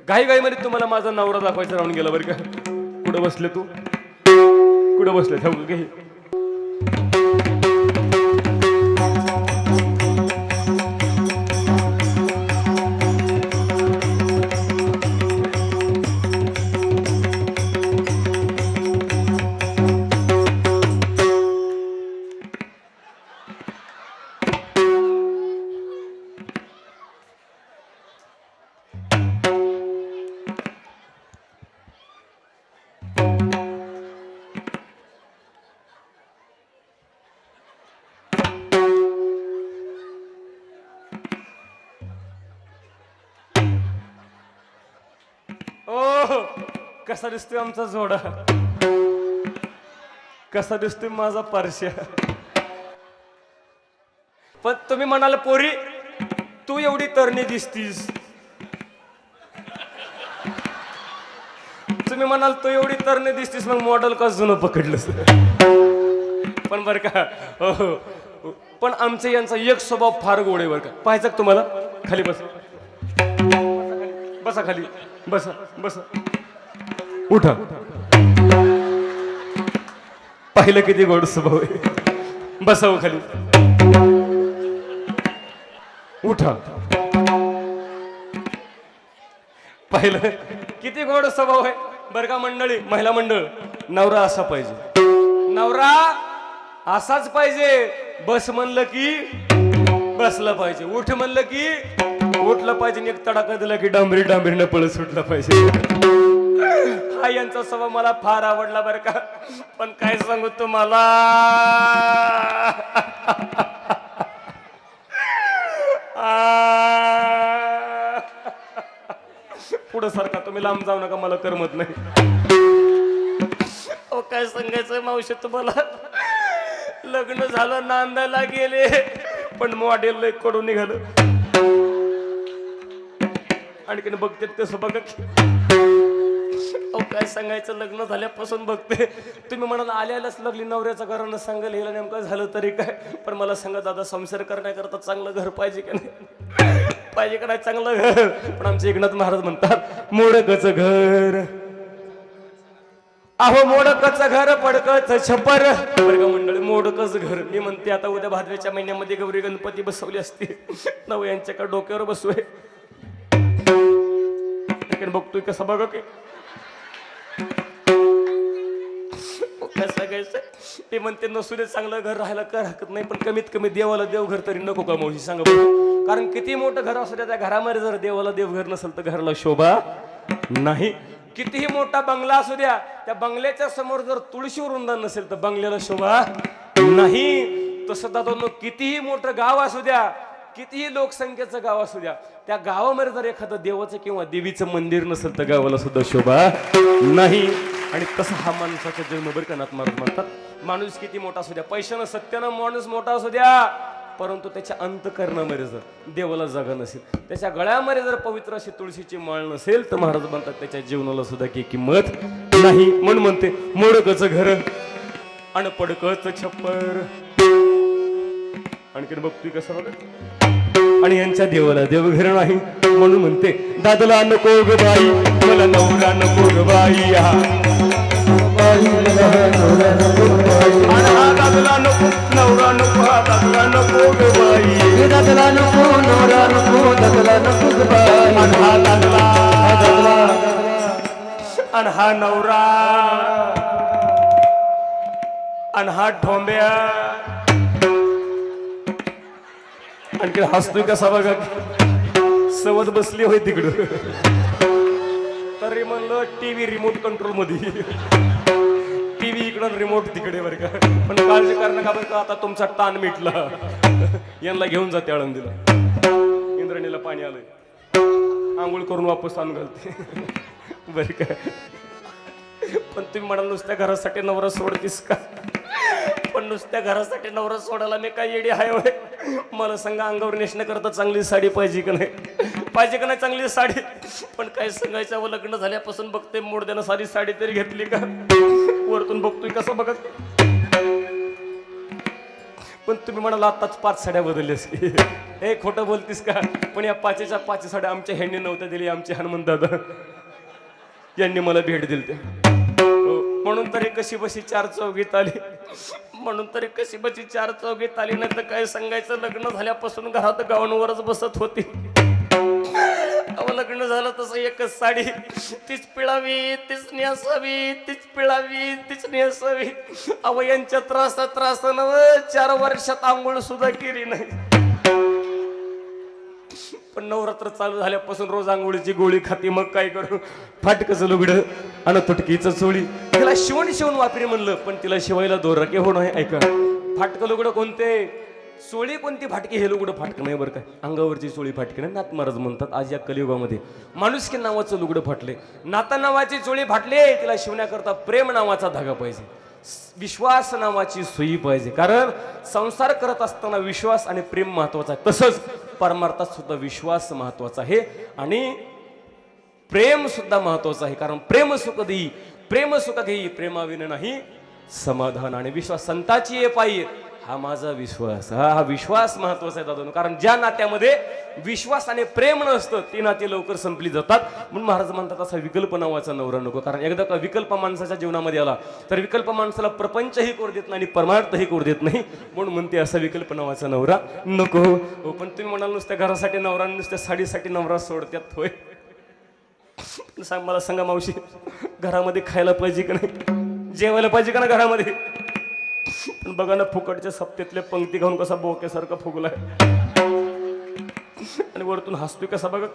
घाई घाई मध्ये तुम्हाला माझा नवरा दाखवायचा राहून गेला बरं का. कुठं बसले तू, कुठं बसले थांब काही. कसा दिसतोय आमचा जोडा, कसा दिसतोय माझा परश्या. पण तुम्ही म्हणाल पोरी तू एवढी तरणी दिसतीस, तुम्ही म्हणाल तू एवढी तरणी दिसतीस, मग मॉडेल का जुनं पकडलंस. पण बर का हो, पण आमचे यांचा एक स्वभाव फार गोड आहे बर का. पाहायचं का तुम्हाला. खाली बस, बसा खाली, बसा बसा, उठा. पाहिलं किती गोड स्वभाव आहे. बसाव खाली, उठा. पाहिलं किती गोड स्वभाव आहे बरं का मंडळी. महिला मंडळ, नवरा असा पाहिजे, नवरा असाच पाहिजे. बस म्हणलं की बसलं पाहिजे, उठ म्हणलं की उठलं पाहिजे, एक तडाखा दिला की डांबरी डांबरीनं पळत सुटला पाहिजे. हा यांचा स्वभाव मला फार आवडला बरं का. पण काय सांगू तुम्हाला, पुढं सारखा तुम्ही लांब जाऊ नका, मला करमत नाही. ओ काय सांगायचं मावशी तुम्हाला, लग्न झालं नांदायला गेले पण मॉडेल लय कडून निघालं. आणखीन बघते तसं बघा की. अहो काय सांगायचं, लग्न झाल्यापासून बघते. तुम्ही म्हणाल आल्यालाच लागली नवऱ्याचं घरानं सांगायला हिला नेमकं झालं तरी काय. पण मला सांगा दादा, संसार करण्याकरता चांगलं घर पाहिजे का नाही, पाहिजे का नाही चांगलं घर. पण आमचे एकनाथ महाराज म्हणतात मोडकच घर, अहो मोडकच घर पडकच छपर. बरं का मंडळी, मोडकच घर. मी म्हणते आता उद्या भादव्याच्या महिन्यामध्ये गौरी गणपती बसवली असते, नव यांच्याकडे डोक्यावर बसवे. बघतोय कसं बघा की सगायचं. ते म्हणते नसू दे चांगलं घर राहायला काय हरकत नाही, पण कमीत कमी देवाला देवघर तरी नको का मावशी सांगा बघा. कारण किती मोठं घर असू द्या, त्या घरामध्ये जर देवाला देवघर नसेल तर घराला शोभा नाही. कितीही मोठा बंगला असू द्या, त्या बंगल्याच्या समोर जर तुळशी वृंदावन नसेल तर बंगल्याला शोभा नाही. तसं दादा कितीही मोठं गाव असू द्या, कितीही लोकसंख्येचं गाव असू द्या, त्या गावामध्ये जर एखादं देवाचं किंवा देवीचं मंदिर नसेल तर गावाला सुद्धा शोभा नाही. आणि तसा हा माणसाचा जन्म बरं का नाथ महाराज म्हणतात. माणूस किती मोठा असू द्या, पैशानं सत्यानं माणूस मोठा असू द्या, परंतु त्याच्या अंतकरणामध्ये जर देवाला जागा नसेल, त्याच्या गळ्यामध्ये जर पवित्र अशी तुळशीची माळ नसेल तर महाराज म्हणतात त्याच्या जीवनाला सुद्धा की किंमत नाही. म्हणून म्हणते मोडकच घर आणि पडकच छप्पर. आणखीन बघतोय कसं बघा. आणि यांच्या देवाला देवघर नाही, म्हणून म्हणते दादला नको ग बाई, मला नवरा नको ग बाई. दादला नको नवरा नको, दादला नको ग बाई, दादला नको नवरा नको, दादला नको ग बाई. हा दादला आणि हा नवरा आणि हा ठोंब्या. आणखी हसतोय कसा बघा, सवत बसली होय तिकडं. तरी म्हणलं टीव्ही रिमोट कंट्रोल मध्ये, टीव्ही इकडं रिमोट तिकडे बरं का. पण काळजी करणं का बरं का, आता तुमचा ताण मिटला. यांना घेऊन जाते आळंदीला, इंद्रणीला पाणी आलंय, आंघोळ करून वापस आणून घालते बरं का. पण तुम्ही म्हणाल नुसत्या घरासाठी नवरा सोडतीस का, पण नुसत्या घरासाठी नवरा सोडायला मी काय येडी हाय होय. मला सांगा अंगावर नेसण्याकरता चांगली साडी पाहिजे का नाही, पाहिजे का नाही चांगली साडी. पण काय सांगायचं, व लग्न झाल्यापासून बघते मोडद्यानं सारी साडी तरी घेतली का, वरतून बघतोय कसं बघत. पण तुम्ही म्हणाला आताच 5 साड्या बदलल्यास. हे खोटं बोलतीस का? पण या 5च्या 5 साड्या आमच्या ह्यांनी नव्हत्या दिली, आमचे हनुमान दादा यांनी मला भेट दिली. म्हणून तरी कशी बशी 4 चौघीत आली, म्हणून तरी कशी बशी 4 चौघीत आली. नाही तर काय सांगायचं, लग्न झाल्यापासून घरात गावांवरच बसत होती. अहो लग्न झालं तसं एकच साडी, तीच पिळावी तीच नेसावी, तीच पिळावी तीच नेसावी. अहो यांच्या त्रासानं 4 वर्षात आंघोळ सुद्धा केली नाही. पण नवरात्र चालू झाल्यापासून रोज आंघोळीची गोळी खाती. मग काय करू, फाटकचं लुगडं आणि तुटकीचं चोळी. तिला शिवून वापरी म्हणलं, पण तिला शिवायला दोरके होणं आहे. ऐका, फाटकं लुगडं कोणते, चोळी कोणती फाटकी, हे लुगडं फाटकं नाही बरं काय. अंगावरची चोळी फाटकी नाही. नाथ महाराज म्हणतात आज या कलियुगामध्ये माणुसकी नावाचं लुगडं फाटले, नाता नावाची चोळी फाटले. तिला शिवण्याकरता प्रेम नावाचा धागा पाहिजे, विश्वास नावाची सुई पाहिजे. कारण संसार करत असताना विश्वास आणि प्रेम महत्वाचा आहे. तसंच परमार्थात सुद्धा विश्वास महत्वाचा आहे आणि प्रेम सुद्धा महत्वाचं आहे. कारण प्रेम सुख देई, प्रेम सुख घेई, प्रेमाविन नाही समाधान. आणि विश्वास संताची ये पायी, हा माझा विश्वास. हा विश्वास महत्वाचा आहे दादा. कारण ज्या नात्यामध्ये विश्वास आणि प्रेम नसतं ती नाती लवकर संपली जातात. म्हणून महाराज म्हणतात असा विकल्प नावाचा नवरा नको. कारण एकदा का विकल्प माणसाच्या जीवनामध्ये आला तर विकल्प माणसाला प्रपंचही करू देत नाही आणि परमार्थही करू देत नाही. म्हणून म्हणते असा विकल्प नावाचा नवरा नको. हो पण तुम्ही म्हणाल नुसत्या घरासाठी नवरा, नुसत्या साडीसाठी नवरा सोडत्यात होय. मला सांगा मावशी, घरामध्ये खायला पाहिजे का नाही, जेवायला पाहिजे का ना घरामध्ये? पण बघा ना, फुकटच्या सप्त्यातल्या पंक्ती घालून कसा बोक्यासारखा फुगलाय आणि वरतून हसतोय कसा बघा.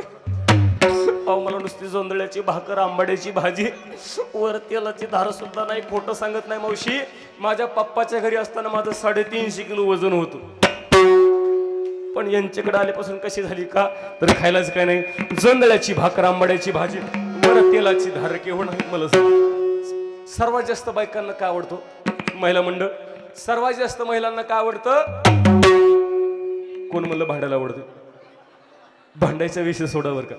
अहो मला नुसती जोंधळ्याची भाकर, आंबाड्याची भाजी, वर तेलाची धार सुद्धा नाही. खोटं सांगत नाही मावशी, माझ्या पप्पाच्या घरी असताना माझं 350 किलो वजन होतं. पण यांच्याकडे आल्यापासून कशी झाली का, तर खायलाच काय नाही. जोंधळ्याची भाकर, आंबाड्याची भाजी, वर तेलाची धार केवळ मला सर्वात जास्त बायकांना काय आवडतं, महिला मंडळ, सर्वात जास्त महिलांना काय आवडतं? कोण म्हणलं भांडायला आवडतं? भांडायचा विषय सोडावर का,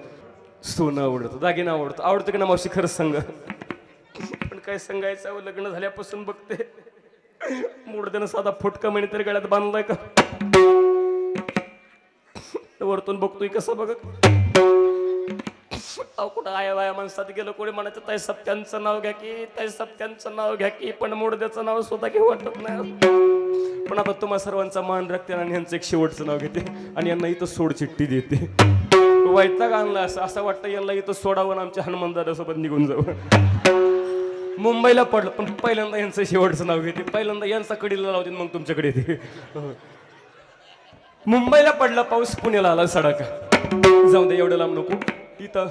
सोनं आवडतं, दागिना आवडतं. आवडतं की ना मावशी, खरंच सांगा. पण काय सांगायचं, लग्न झाल्यापासून बघते मूडद्यानं साधा फुटका म्हणे तरी गळ्यात बांधलाय का, वरतून बघतोय कसं बघ. अहो कुठं आया वाया माणसात गेलं, कोणी म्हणायचं ताई सप्त्यांचं नाव घ्या की, ताई सप्त्यांचं नाव घ्या की, पण मोडद्याचं नाव सुद्धा घेऊ वाटत नाही. पण आता तुम्हा सर्वांचा मान राखते आणि यांचं एक शेवटचं नाव घेते आणि यांना इथं सोड चिठ्ठी देते. वैताग आणला असं वाटतं यांना इथं सोडावं, आमच्या हनुमानदादासोबत निघून जावं. मुंबईला पडलं पण पहिल्यांदा यांचं शेवटचं नाव घेते, पहिल्यांदा यांचा कडीला लावते, मग तुमच्याकडे येते. मुंबईला पडला पाऊस, पुण्याला आला सडाका. जाऊ दे एवढं लांब नको, इथं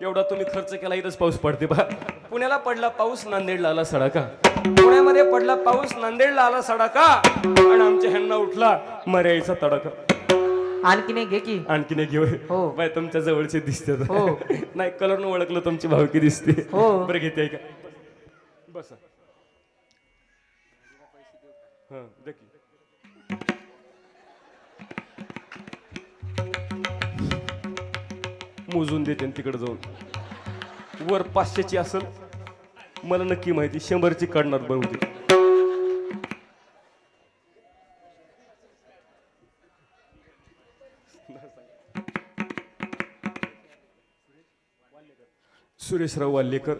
एवढा तुम्ही खर्च केला, इथंच पाऊस पडते बा. पुण्याला पडला पाऊस, नांदेडला आला सडाका. पुण्यामध्ये पडला पाऊस, नांदेडला आला सडाका आणि आमच्या ह्यांना उठला मर्याईचा तडाका. आणखीन एक घे की, आणखीन एक घेऊ. हो बाय तुमच्या जवळचे दिसते हो. नाही कलर न ओळखलं तुमची भावकी दिसते. हो बरं घेते का, बस हा देखी. मोजून देते तिकडे जाऊन. वर 500ची असेल, मला नक्की माहिती 100ची काढणार बहुतेक. सुरेशराव वाल्लेकर,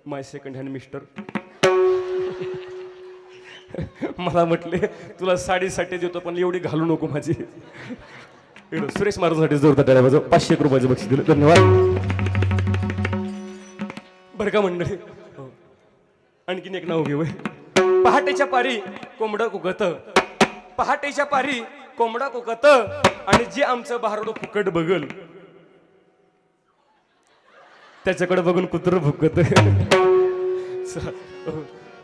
माय सेकंड हँड मिस्टर. मला म्हटले तुला साडीसाठी देतो पण एवढी घालू नको माझी. सुरेश महाराजांसाठी जोरदार टाळ्या वाजवा. 500 रुपयाचे बक्षीस दिले, धन्यवाद. बरं का मंडळी, आणखीन एक नाव घेऊ. पहाटेच्या पारी कोंबडा कुकत, पहाटेच्या पारी कोंबडा कुकत आणि जे आमचं बहारडो फुकट बघल त्याच्याकडे बघून कुत्र भुकत.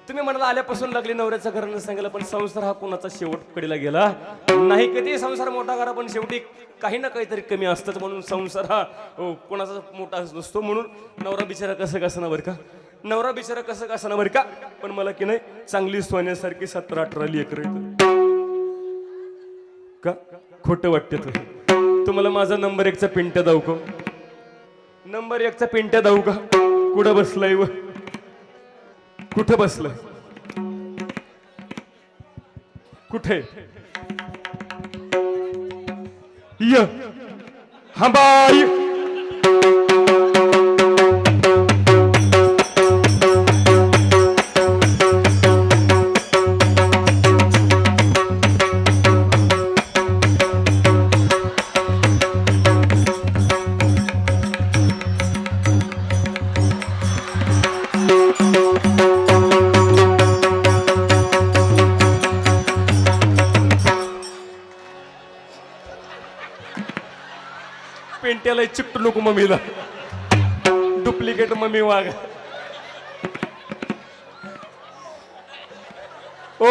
तुम्ही म्हणाला आल्यापासून लागली नवऱ्याचं घरानं सांगितलं, पण संसार हा कोणाचा शेवट कडेला गेला नाही. कधी संसार मोठा करा पण शेवटी काही ना काहीतरी कमी असतंच. म्हणून संसार हा कोणाचा मोठा नसतो. म्हणून नवरा बिचारा कसं कसं ना बरं का, नवरा बिचारा कसं कसं ना बरं का, पण मला की नाही चांगली सोन्यासारखी 17-18 लेकरं का. खोटं वाटते तुम्हाला. माझा नंबर 1चा पिंट्या दाऊ का, नंबर 1चा पिंट्या दाऊ का. कुठं बसलाय व कुठं बसलाय, कुठे य हा बाई पेंट्याला चिकटू नको मम्मीला डुप्लिकेट मम्मी वाघ ओ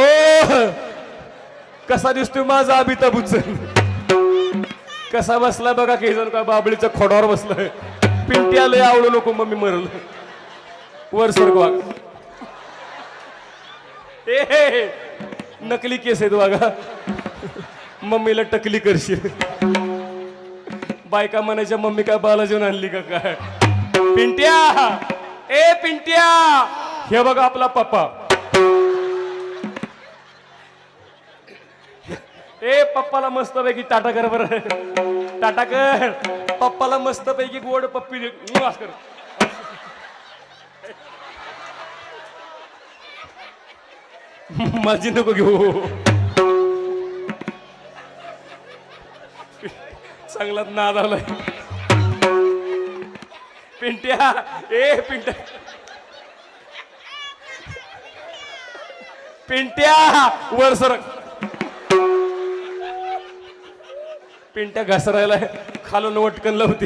कसा दिसतोय माझा अमिताभ बच्चन कसा बसलाय बघा काही जण का बाबळीच्या खोडावर बसलाय पिंट्याला आवडू नको मम्मी मरल वर सरक वाघ ए नकली केस आहेत वाघा मम्मीला टकली करशील बायका म्हणायच्या मम्मी काय बालाजीवन आणली का काय पिंट्या ए पिंट्या हे बघा आपला पप्पा ए पप्पाला मस्त पैकी टाटा कर बरं टाटा कर पप्पाला मस्त पैकी गोड पप्पी दे कर माझी नको घेऊ चांगलाच नाद आलाय पिंट्या ए पिंट्या पिंट्या वर सरक पिंट्या घसरायला खालून वटकन लावते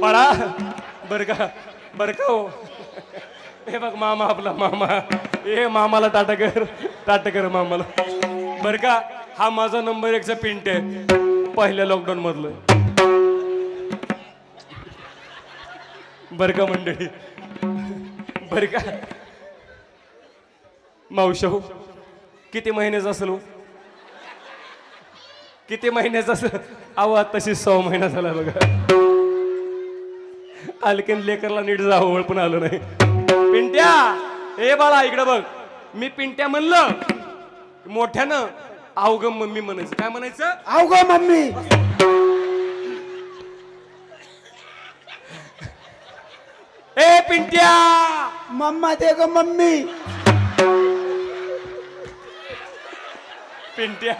बाळा बर का हो हे बघ मामा आपला मामा ए मामाला टाटा कर मामाला बर का हा माझा नंबर 1चा पिंट्या आहे पहिल्या लॉकडाऊन मधलं बर का मंडळी बर का मावशी हो किती महिन्याचं असेल हो किती महिन्याचं असेल अहो तशी 100 महिना झाला बघा आणखीन लेकरला नीट जावळ पण आलो नाही पिंट्या ए बाळा इकडे बघ मी पिंट्या म्हणलं मोठ्यानं अवघ मम्मी म्हणायचं काय म्हणायचं अवघ मम्मी ए पिंट्या मम्मा दे ग मम्मी पिंट्या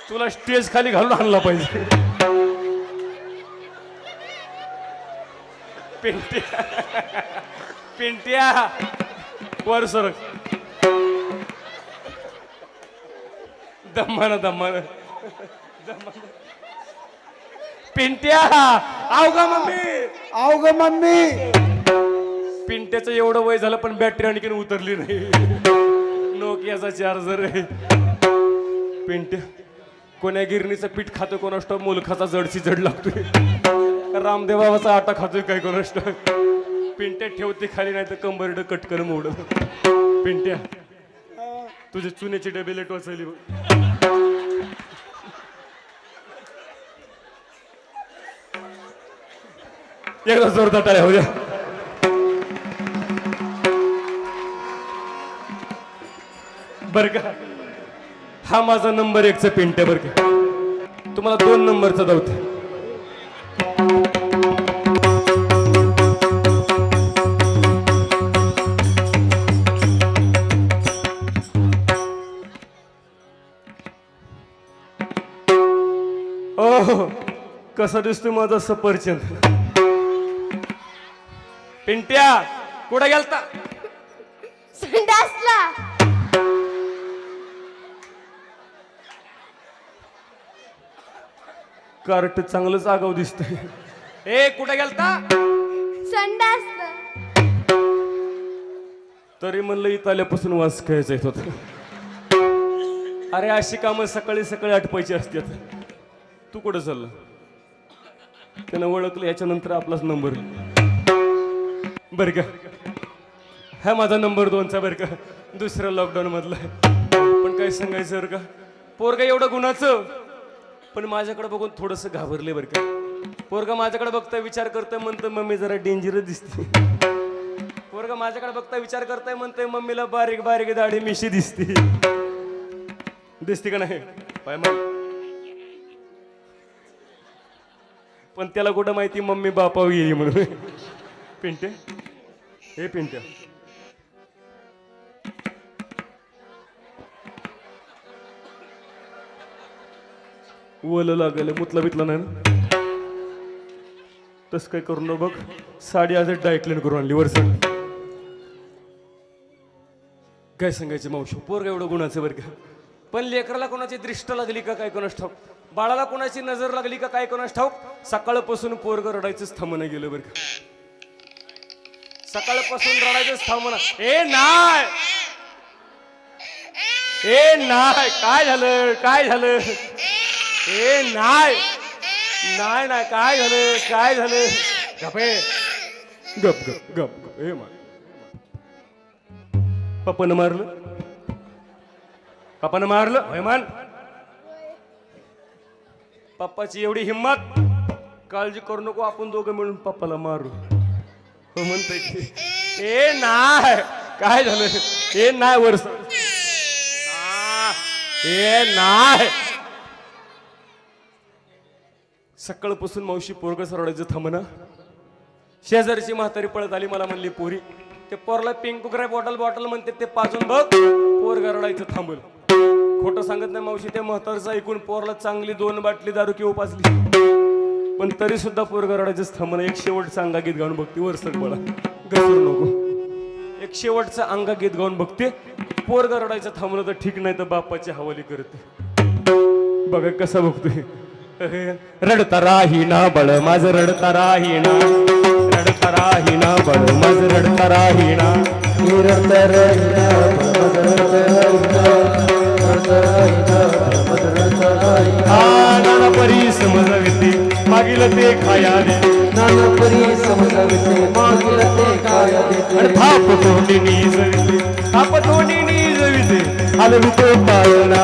तुला स्टेज खाली घालून आणला पाहिजे पिंट्या वर सरक दम्मान पिंट्या अवघा मम्मी अवघ मम्मी पिंट्याचं एवढं वय झालं पण बॅटरी आणखीन उतरली नाही नोकियाचा चार्जर आहे पिंट्या कोण्या गिरणीचं पीठ खातोय कोणाष्ट मुलखाचा जडची जड लागतोय रामदेवाचा आटा खातोय काय कोणाष्ट पिंट्या ठेवते खाली नाही तर कंबरड कटकर मोड पिंट्या तुझे चुन्याची डबे लेट वाचली एकदा जोरदार टाळ्या हो द्या बर का हा माझा नंबर 1चा पिंट्या बर का तुम्हाला 2 नंबरचा धावते ओ कसा दिसतोय माझा सफरचंद पिंट्या कुठे गेलता संडासला कार्ट चांगलंच आगाव दिसतंय ए कुठे गेलता संडासला तरी म्हणलं इथं आल्यापासून वास खायचा येत होता अरे अशी कामं सकाळी सकाळी आटपायची असतात तू कुठं चालला त्यानं ओळखलं याच्यानंतर आपलाच नंबर बर का हा माझा नंबर 2चा बर का दुसऱ्या लॉकडाऊन मधला पण काय सांगायचं बरं का पोरगा एवढं गुणाचं पण माझ्याकडे बघून थोडस घाबरले बरं का पोरगा माझ्याकडे बघता विचार करतोय म्हणतोय मम्मी जरा डेंजरस दिसते पोरगा माझ्याकडे बघता विचार करताय म्हणतोय मम्मीला बारीक बारीक दाढी मिशी दिसते का नाही पाय मग पण त्याला कुठं माहिती मम्मी बापावर गेली म्हणून. पिंटे हे पिंट्या वल लागल मुतला बितला नाही ना? तस काय करू न बघ. साडी आज डायक्लेन करून आणली वर्ष. काय सांगायचं मावशी पोरग एवढं गुणाचं बरं का. पण लेकराला कोणाची दृष्ट लागली का काय कोणाच ठाऊक. बाळाला कोणाची नजर लागली का काय कोणाच ठाऊक. सकाळपासून पोरग रडायचंच थांबणं गेलं बरं का. सकाळपासून रडायचंच थांबणं. ए नाही काय झालं काय झालं. ए नाही नाही नाही काय झालं. गपे गप गप गप गप. ए मा पप्पानं मारलं हैमान. पप्पाची एवढी हिम्मत. काळजी करू नको आपण दोघं मिळून पप्पाला मारू. हो म्हणतोय की ए नाही काय झालं. ए नाही वर्ष ए नाही. सकाळपासून मावशी पोरग सरडायचं थांबना. शेजारीची म्हातारी पळत आली मला म्हणली पोरी ते पोरला पिंक कुकराय बॉटल म्हणते ते पाजून बघ पोरग रडायचं थांबल. खोटं सांगत नाही मावशी. त्या म्हातारचं ऐकून पोरला चांगली 2 बाटली दारू की उपासली. पण तरी सुद्धा पोरग रडायचंच थांबणं. एक शेवटचं अंगा गीत गाऊन बघते वरसर बळा घसरू नको. एक शेवटचं अंगा गीत गाऊन बघते. पोरग रडायचं थांबणं तर ठीक नाही तर बापाची हवाली करते. बघा कसा बघतोय. रडता राहीना बळ माझं रडता राहीना. रडता राहीना बळ माझं रडता राहीना. रडता राहीना नाना परी समजविते मागील ते खाया दे. नाना परी समजाविते मागील ते खाया देते. थाप तोंडी नीजविते हलविते पायना.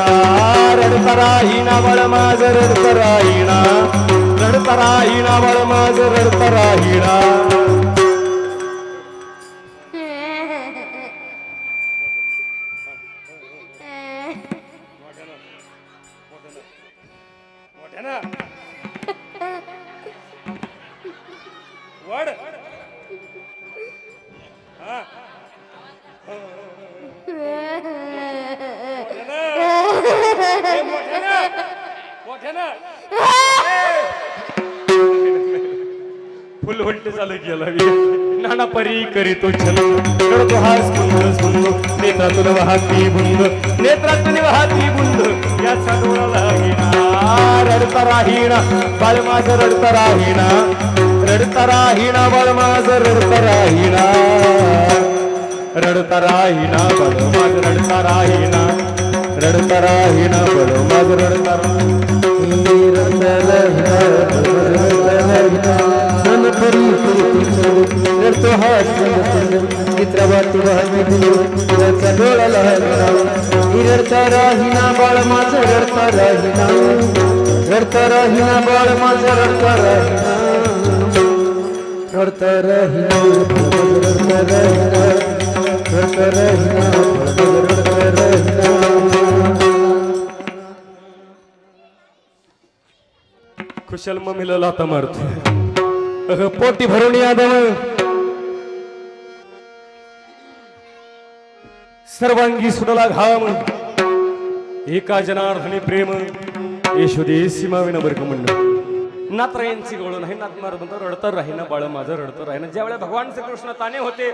रडता राहीना बळ माझं रडता राहीना. रडता राहीना बळ माझं रडता राहीना. फुल उलट झालं गेलं. नाना परी करीतो छल रडतो हास सुंद नेत्रातून वाहती बुंद. नेत्रातून वाहती बुंद याचा डोळा लागेना. रडता राहीना बाळ माझं रडता राहीना. रडता राहीना बाळ माझं रडता राहीना. रडता राहीना बाळ माझं रडता राहीना. रडता राहीना बाळ माझं रडता राहीना. रडतो हा चित्रवाती वाहती डोळा लहरा. रडता राहीना बाळ माझं रडता राहीना. रडता राहीना बाळ माझं रडता राहीना. रडता राहीना रडता राहीना. रडता राहीना रडता राहीना. खुशाल मम्मीला लाता मारतो. पोटी भरून यादव सर्वांगी सुडला घाम. एका जनार्दनी प्रेम यशोदे सीमाविना बरक म्हणणं. नात्रायांची गोळ नाही नातमार म्हणतो रडतर राहीना बाळ माझं रडतर राहीना. ज्यावेळेला भगवान श्रीकृष्ण ताने होते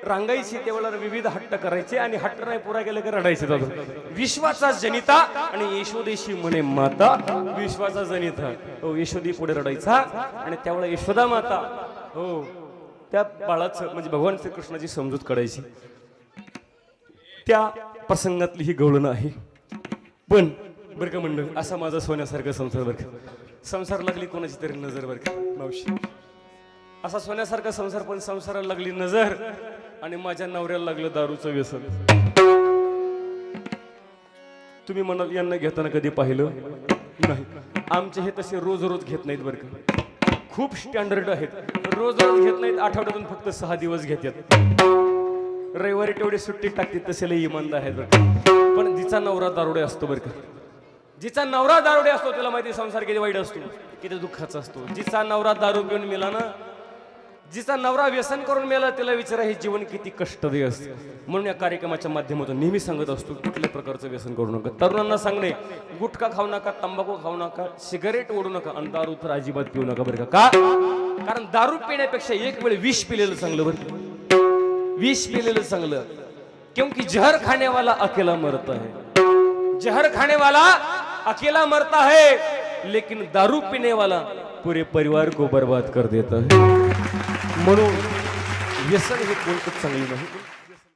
रांगायची त्यावेळेला विविध हट्ट करायचे आणि हट्ट नाही पुरा केलं की रडायचे. विश्वाचा जनिता आणि यशोदेशी म्हणे माता. विश्वाचा जनिता हो यशोदी पुढे रडायचा आणि त्यावेळेला यशोदा माता हो त्या बाळाचं म्हणजे भगवान श्रीकृष्णाची समजूत काढायची. त्या प्रसंगातली ही गवळण आहे. पण बरं का म्हणलं असा माझा सोन्यासारखा संसार बरं का. संसार लागली कोणाची तरी नजर बरं का मावशी. असा सोन्यासारखा संसार पण संसाराला लागली नजर आणि माझ्या नवऱ्याला लागलं दारूचं व्यसन. तुम्ही म्हणाल यांना घेताना कधी पाहिलं नाही. आमचे हे तसे रोज रोज घेत नाहीत बरं का. खूप स्टँडर्ड आहेत. रोज रोज घेत नाहीत. आठवड्यातून फक्त 6 दिवस घेतात. रविवारी तेवढी सुट्टी टाकते तसे लई इमानदार आहेत बरं का. पण तिचा नवरा दारुडे असतो बरं का. जिचा नवरा दारुडे असतो त्याला माहिती संसार किती वाईट असतो, किती दुःखाचा असतो. जिचा नवरा दारू पिऊन मेला ना, जिचा नवरा व्यसन करून मेला, त्याला विचारा हे जीवन किती कष्टदायी असतं. म्हणून या कार्यक्रमाच्या माध्यमातून नेहमी सांगत असतो कुठल्या प्रकारचं व्यसन करू नका. तरुणांना सांगणे, गुटखा खाऊ नका, तंबाखू खाऊ नका, सिगारेट ओढू नका आणि दारू तर अजिबात पिऊ नका बरं का. कारण दारू पिण्यापेक्षा एक वेळ विष पिलेलं चांगलं बरं. विष पिलेलं चांगलं, क्योंकि जहर खाने वाला अकेला मरता है. जहर खाने वाला अकेला मरता है, लेकिन दारू पीने वाला पूरे परिवार को बर्बाद कर देता है. म्हणून व्यसन हे कोणतंच चांगलं नाही.